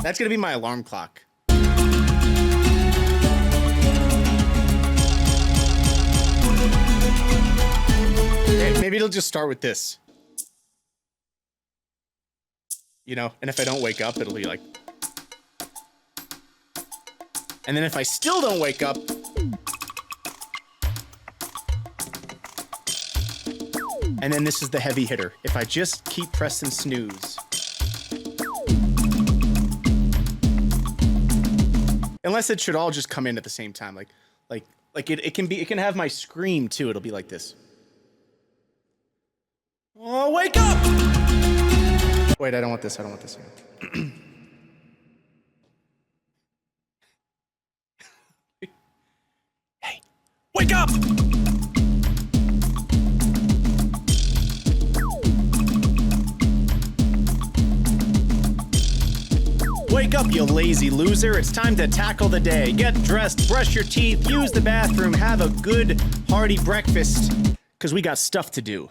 That's gonna be my alarm clock. Maybe it'll just start with this. You know, and if I don't wake up, it'll be like... And then if I still don't wake up... And then this is the heavy hitter. If I just keep pressing snooze. Unless it should all just come in at the same time. Like it can have my scream too. It'll be like this. Oh, wake up! Wait, I don't want this. I don't want this. Hey, wake up! Wake up, you lazy loser. It's time to tackle the day. Get dressed, brush your teeth, use the bathroom, have a good, hearty breakfast, because we got stuff to do.